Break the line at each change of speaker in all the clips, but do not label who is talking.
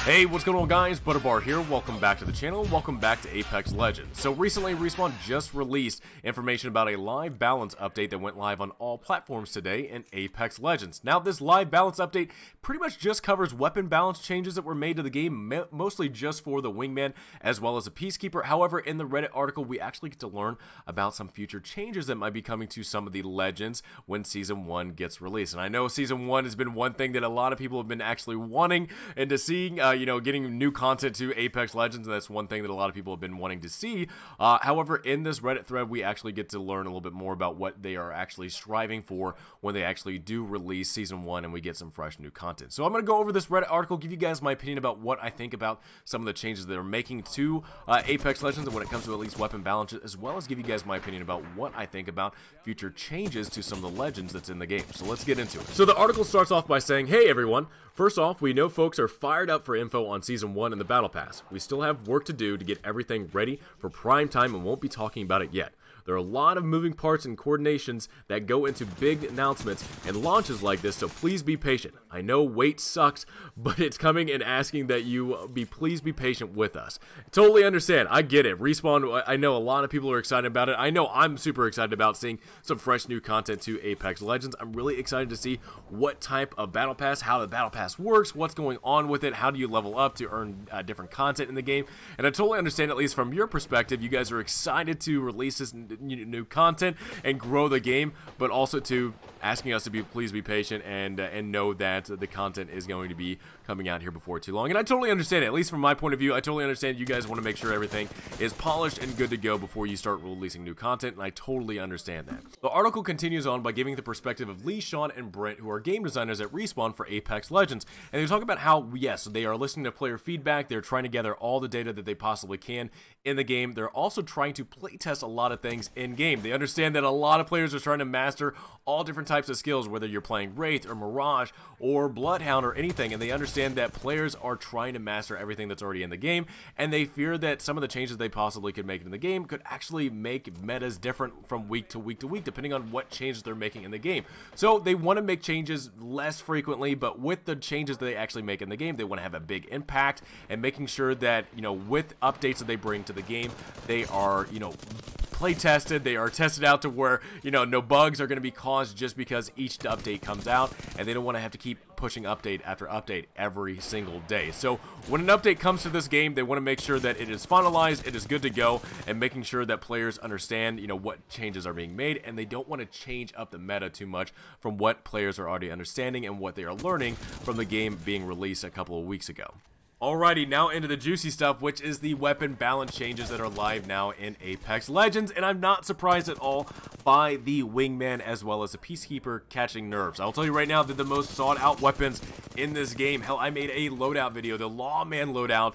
Hey, what's going on guys? Butterbar here. Welcome back to the channel. Welcome back to Apex Legends. So recently, Respawn just released information about a live balance update that went live on all platforms today in Apex Legends. Now, this live balance update pretty much just covers weapon balance changes that were made to the game, mostly just for the Wingman as well as the Peacekeeper. However, in the Reddit article, we actually get to learn about some future changes that might be coming to some of the Legends when Season 1 gets released. And I know Season 1 has been one thing that a lot of people have been actually wanting and to seeing, getting new content to Apex Legends, and that's one thing that a lot of people have been wanting to see. However, in this Reddit thread, we actually get to learn a little bit more about what they are actually striving for when they actually do release Season 1 and we get some fresh new content. So I'm going to go over this Reddit article, give you guys my opinion about what I think about some of the changes that are making to Apex Legends and when it comes to at least weapon balance, as well as give you guys my opinion about what I think about future changes to some of the Legends that's in the game. So let's get into it. So the article starts off by saying, hey everyone, first off, we know folks are fired up for info on Season 1 and the Battle Pass. We still have work to do to get everything ready for prime time and won't be talking about it yet. There are a lot of moving parts and coordinations that go into big announcements and launches like this, so please be patient. I know wait sucks, but it's coming and asking that you please be patient with us. Totally understand. I get it. Respawn, I know a lot of people are excited about it. I know I'm super excited about seeing some fresh new content to Apex Legends. I'm really excited to see what type of Battle Pass, how the Battle Pass works, what's going on with it, how do you level up to earn different content in the game. And I totally understand, at least from your perspective, you guys are excited to release this new content and grow the game, but also to asking us to please be patient and know that the content is going to be coming out here before too long. And I totally understand it. At least from my point of view, I totally understand you guys want to make sure everything is polished and good to go before you start releasing new content, and I totally understand that. The article continues on by giving the perspective of Lee, Sean, and Brent, who are game designers at Respawn for Apex Legends, and they talk about how, yes, they are listening to player feedback, they're trying to gather all the data that they possibly can in the game. They're also trying to playtest a lot of things in-game. They understand that a lot of players are trying to master all different types of skills, whether you're playing Wraith or Mirage or Bloodhound or anything, and they understand that players are trying to master everything that's already in the game, and they fear that some of the changes they possibly could make in the game could actually make metas different from week to week to week, depending on what changes they're making in the game. So they want to make changes less frequently, but with the changes that they actually make in the game, they want to have a big impact, and making sure that, with updates that they bring to the game, they are, play tested, they are tested out to where, no bugs are going to be caused just because each update comes out, and they don't want to have to keep pushing update after update every single day. So when an update comes to this game, they want to make sure that it is finalized, it is good to go, and making sure that players understand, what changes are being made, and they don't want to change up the meta too much from what players are already understanding and what they are learning from the game being released a couple of weeks ago. Alrighty, now into the juicy stuff, which is the weapon balance changes that are live now in Apex Legends, and I'm not surprised at all by the Wingman as well as the Peacekeeper catching nerfs. I'll tell you right now, they're the most sought out weapons in this game. Hell, I made a loadout video, the Lawman loadout,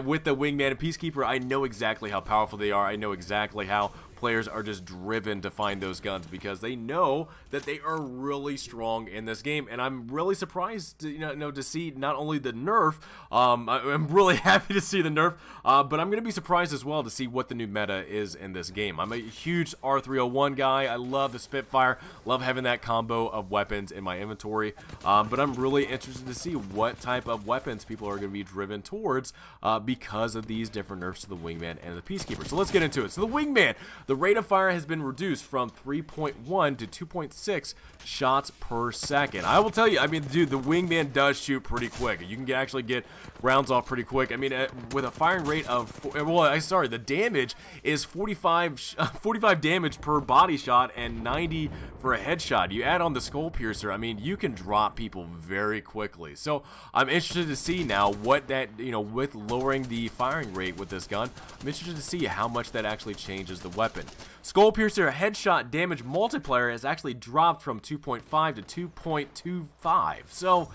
with the Wingman and Peacekeeper. I know exactly how powerful they are. I know exactly how players are just driven to find those guns because they know that they are really strong in this game, and I'm really surprised to, to see not only the nerf. I'm really happy to see the nerf, but I'm gonna be surprised as well to see what the new meta is in this game. I'm a huge R301 guy. I love the Spitfire, love having that combo of weapons in my inventory, but I'm really interested to see what type of weapons people are going to be driven towards because of these different nerfs to the Wingman and the Peacekeeper. So let's get into it. So the Wingman, the rate of fire has been reduced from 3.1 to 2.6 shots per second. I will tell you, I mean, dude, the Wingman does shoot pretty quick. You can actually get rounds off pretty quick. I mean, with a firing rate of, the damage is 45 damage per body shot and 90 for a headshot. You add on the Skull Piercer, I mean, you can drop people very quickly. So I'm interested to see now what that, with lowering the firing rate with this gun, I'm interested to see how much that actually changes the weapon. Skull Piercer headshot damage multiplier has actually dropped from 2.5 to 2.25. So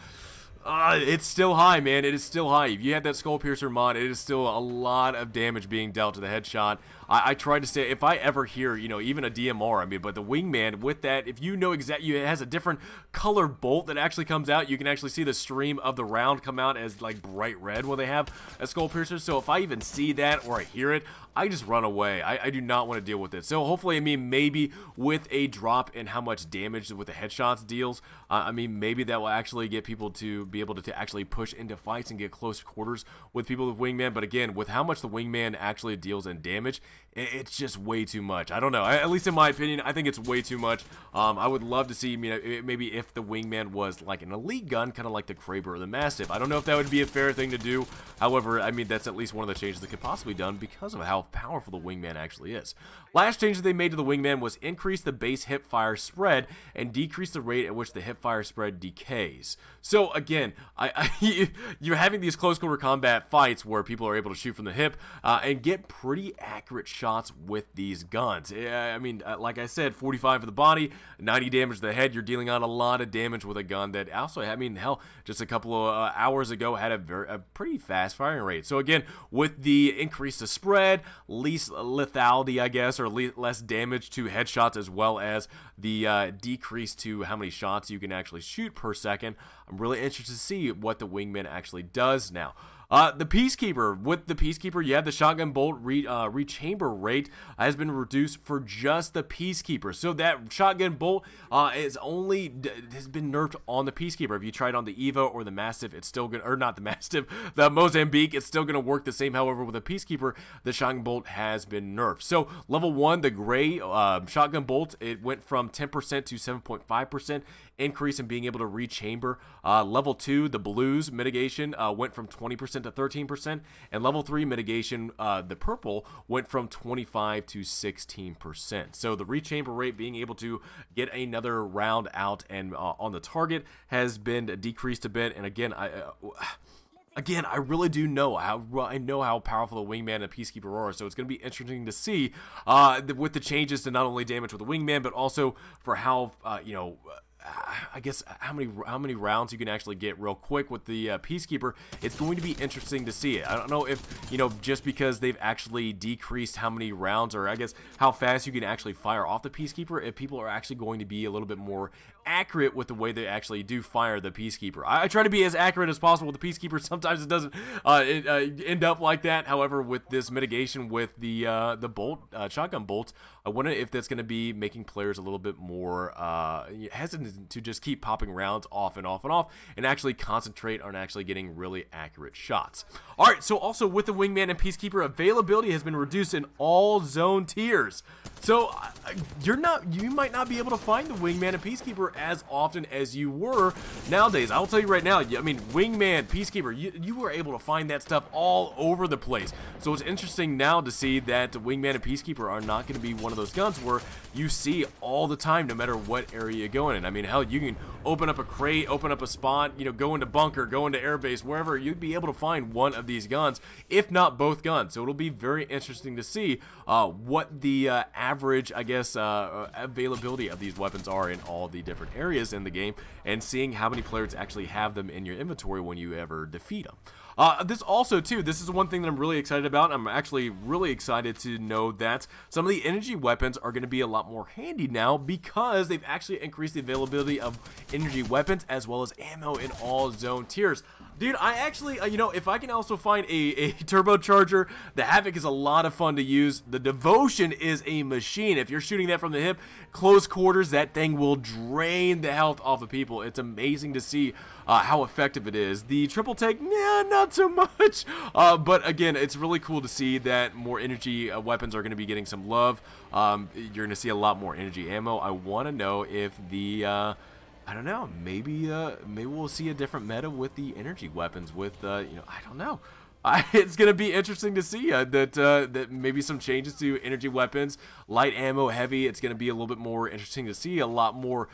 it's still high, man. It is still high. If you had that Skull Piercer mod, it is still a lot of damage being dealt to the headshot. I try to stay, if I ever hear, you know, even a DMR, I mean, but the Wingman with that, if you know exactly, it has a different color bolt that actually comes out. You can actually see the stream of the round come out as like bright red when they have a skull piercer. So if I even see that or I hear it, I just run away. I do not want to deal with it. So hopefully, I mean, maybe with a drop in how much damage with the headshots deals, I mean, maybe that will actually get people to be able to actually push into fights and get close quarters with people with Wingman. But again, with how much the Wingman actually deals in damage, it's just way too much. I don't know. At least in my opinion, I think it's way too much. I would love to see, you know, maybe if the Wingman was like an elite gun, kind of like the Kraber or the Mastiff. I don't know if that would be a fair thing to do. However, I mean, that's at least one of the changes that could possibly be done because of how powerful the Wingman actually is. Last change that they made to the Wingman was increase the base hip fire spread and decrease the rate at which the hip fire spread decays. So again, you're having these close quarter combat fights where people are able to shoot from the hip and get pretty accurate shots with these guns. I mean, like I said, 45 for the body, 90 damage to the head. You're dealing out a lot of damage with a gun that also, I mean, hell, just a couple of hours ago had a pretty fast firing rate. So again, with the increase to spread, least lethality, I guess, or less damage to headshots, as well as the decrease to how many shots you can actually shoot per second, I'm really interested to see what the Wingman actually does now. The Peacekeeper, with the Peacekeeper, you have the shotgun bolt rechamber rate has been reduced for just the Peacekeeper. So that shotgun bolt has been nerfed on the Peacekeeper. If you try it on the Eva or the Mastiff, it's still gonna, or not the Mastiff, the Mozambique, it's still gonna work the same. However, with the Peacekeeper, the shotgun bolt has been nerfed. So level 1, the gray shotgun bolt, it went from 10% to 7.5% increase in being able to rechamber. Level 2, the blues mitigation went from 20% to 13%, and level 3 mitigation, the purple, went from 25 to 16%. So the rechamber rate, being able to get another round out and on the target, has been decreased a bit. And again, I really do know how powerful the Wingman and Peacekeeper are, so it's going to be interesting to see with the changes to not only damage with the Wingman, but also for how, you know, I guess how many rounds you can actually get real quick with the Peacekeeper. It's going to be interesting to see it. I don't know if, you know, just because they've actually decreased how many rounds, or I guess how fast you can actually fire off the Peacekeeper, if people are actually going to be a little bit more accurate with the way they actually do fire the Peacekeeper. I try to be as accurate as possible with the Peacekeeper. Sometimes it doesn't end up like that. However, with this mitigation with the bolt, shotgun bolts, I wonder if that's going to be making players a little bit more hesitant to just keep popping rounds off and off and off, and actually concentrate on actually getting really accurate shots. Alright, so also with the Wingman and Peacekeeper, availability has been reduced in all zone tiers. So you might not be able to find the Wingman and Peacekeeper as often as you were nowadays. I'll tell you right now, I mean, Wingman, Peacekeeper, you were able to find that stuff all over the place. So it's interesting now to see that the Wingman and Peacekeeper are not going to be one of those guns where you see all the time, no matter what area you're going in. I mean, hell, you can open up a crate, open up a spot, you know, go into bunker, go into airbase, wherever, you'd be able to find one of these guns, if not both guns. So it'll be very interesting to see what the average, I guess, availability of these weapons are in all the different areas in the game, and seeing how many players actually have them in your inventory when you ever defeat them. This also, too, this is one thing that I'm really excited about. I'm actually really excited to know that some of the energy weapons are going to be a lot more handy now, because they've actually increased the availability of energy weapons as well as ammo in all zone tiers. Dude, I actually, you know, if I can also find a turbocharger, the Havoc is a lot of fun to use. The Devotion is a machine. If you're shooting that from the hip, close quarters, that thing will drain the health off of people. It's amazing to see how effective it is. The Triple Take, yeah, not so much. But again, it's really cool to see that more energy weapons are going to be getting some love. You're going to see a lot more energy ammo. I want to know if the... I don't know, maybe we'll see a different meta with the energy weapons with, you know, I don't know. It's going to be interesting to see that maybe some changes to energy weapons light ammo heavy. It's going to be a little bit more interesting to see, a lot more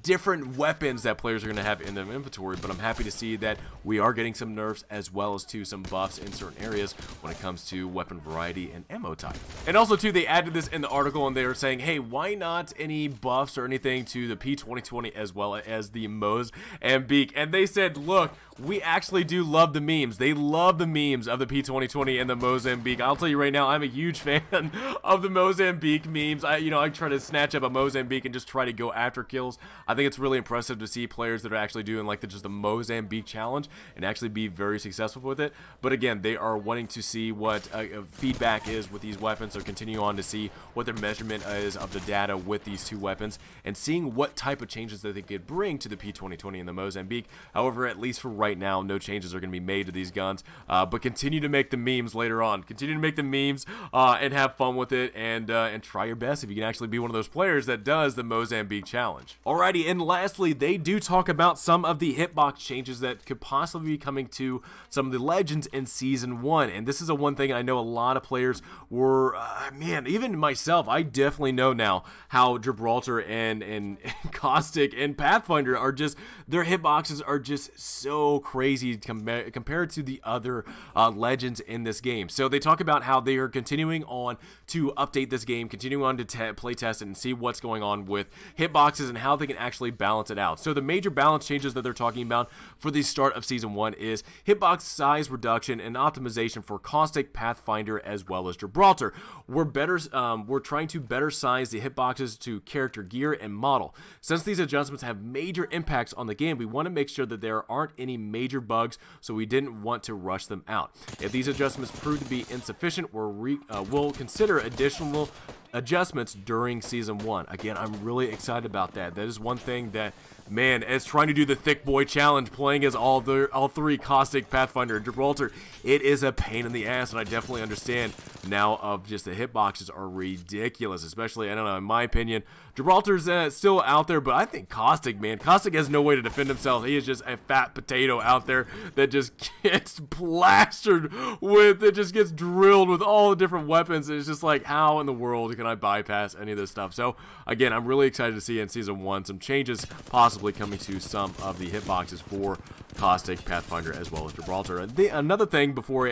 different weapons that players are going to have in their inventory, but I'm happy to see that we are getting some nerfs as well as some buffs in certain areas when it comes to weapon variety and ammo type. And also too, they added this in the article and they were saying, hey, why not any buffs or anything to the P2020 as well as the Mozambique? And they said, look, we actually do love the memes. They love the memes of the P2020 and the Mozambique. I'll tell you right now, I'm a huge fan of the Mozambique memes. I try to snatch up a Mozambique and just try to go after kills. I think it's really impressive to see players that are actually doing like just the Mozambique challenge and actually be very successful with it. But again, they are wanting to see what feedback is with these weapons, so continue on to see what their measurement is of the data with these two weapons and seeing what type of changes that they could bring to the P2020 and the Mozambique. However, at least for right now, no changes are going to be made to these guns, but continue to make the memes later on. Continue to make the memes and have fun with it, and try your best if you can actually be one of those players that does the Mozambique challenge. Alrighty, and lastly, they do talk about some of the hitbox changes that could possibly be coming to some of the legends in Season 1, and this is one thing I know a lot of players were, man, even myself, I definitely know now how Gibraltar and Caustic and Pathfinder are just, their hitboxes are just so crazy compared to the other legends in this game. So they talk about how they are continuing on to update this game, continuing on to play test it and see what's going on with hitboxes and how they can actually balance it out. So the major balance changes that they're talking about for the start of Season 1 is hitbox size reduction and optimization for Caustic, Pathfinder, as well as Gibraltar. We're trying to better size the hitboxes to character gear and model. Since these adjustments have major impacts on the game, we want to make sure that there aren't any major bugs, so we didn't want to rush them out. If these adjustments prove to be insufficient, we'll consider additional adjustments during Season 1. Again, I'm really excited about that. That is one thing that, man, as trying to do the thick boy challenge, playing as all three, Caustic, Pathfinder, and Gibraltar, it is a pain in the ass, and I definitely understand now of just the hitboxes are ridiculous, especially, I don't know, in my opinion, Gibraltar's still out there, but I think Caustic, man, Caustic has no way to defend himself. He is just a fat potato out there that just gets plastered with, it just gets drilled with all the different weapons. It's just like, how in the world can I bypass any of this stuff? So, again, I'm really excited to see in Season 1 some changes possibly coming to some of the hitboxes for Caustic, Pathfinder, as well as Gibraltar. Another thing before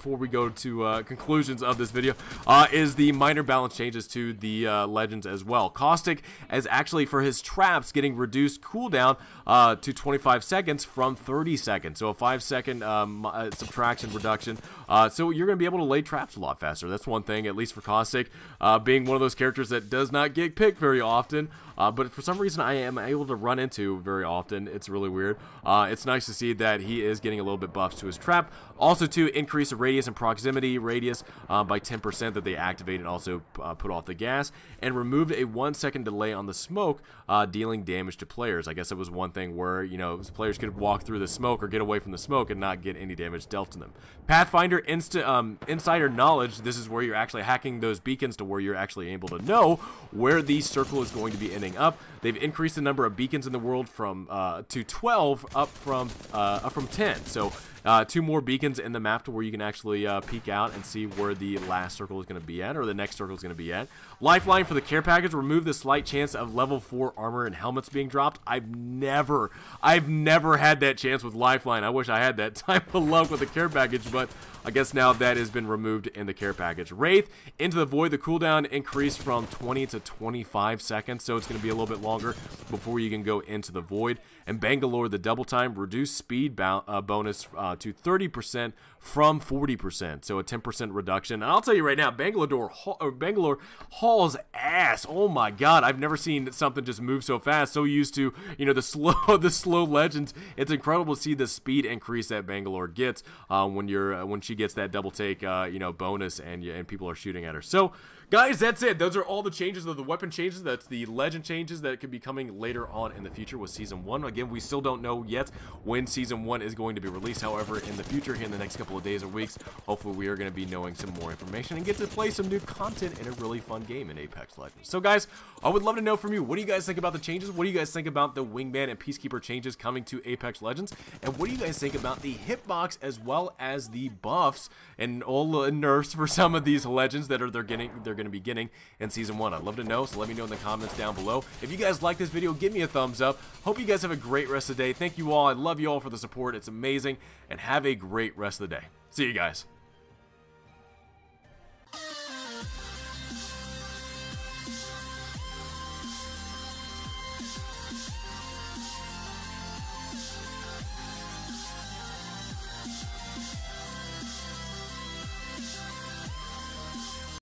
we go to conclusions of this video is the minor balance changes to the legends as well. Caustic is actually, for his traps, getting reduced cooldown to 25 seconds from 30 seconds. So a 5-second subtraction reduction. So you're going to be able to lay traps a lot faster. That's one thing, at least for Caustic, being one of those characters that does not get picked very often. But for some reason I am able to run into very often. It's really weird. It's nice to see that he is getting a little bit buffs to his trap. Also to increase the radius and proximity radius by 10% that they activated and also put off the gas. And removed a 1-second delay on the smoke, dealing damage to players. I guess it was one thing where, you know, players could walk through the smoke or get away from the smoke and not get any damage dealt to them. Pathfinder Insider Knowledge, this is where you're actually hacking those beacons to where you're actually able to know where the circle is going to be ending up. They've increased the number of beacons in the world from to 12 up from 10. So 2 more beacons in the map to where you can actually peek out and see where the last circle is going to be at, or the next circle is going to be at. Lifeline for the care package, remove the slight chance of level 4 armor and helmets being dropped. I've never had that chance with Lifeline. I wish I had that type of luck with the care package, but I guess now that has been removed in the care package. Wraith, Into the Void, the cooldown increased from 20 to 25 seconds, so it's going to be a little bit longer before you can go into the Void. And Bangalore, the double time, reduced speed bonus to 30% from 40%, so a 10% reduction. And I'll tell you right now, Bangalore hauls ass. Oh my god, I've never seen something just move so fast. So used to, you know, the slow legends. It's incredible to see the speed increase that Bangalore gets when she gets that double take, you know, bonus and people are shooting at her. So, guys, that's it. Those are all the changes of the weapon changes. That's the legend changes that could be coming later on in the future with Season 1. Again, we still don't know yet when Season 1 is going to be released. However, in the future, here in the next couple of days or weeks, hopefully we are going to be knowing some more information and get to play some new content in a really fun game in Apex Legends. So, guys, I would love to know from you, what do you guys think about the changes? What do you guys think about the Wingman and Peacekeeper changes coming to Apex Legends? And what do you guys think about the hitbox as well as the buffs and all the nerfs for some of these legends that they're they're going to be getting in Season 1. I'd love to know, so let me know in the comments down below. If you guys like this video, give me a thumbs up. Hope you guys have a great rest of the day. Thank you all. I love you all for the support. It's amazing. And have a great rest of the day. See you guys.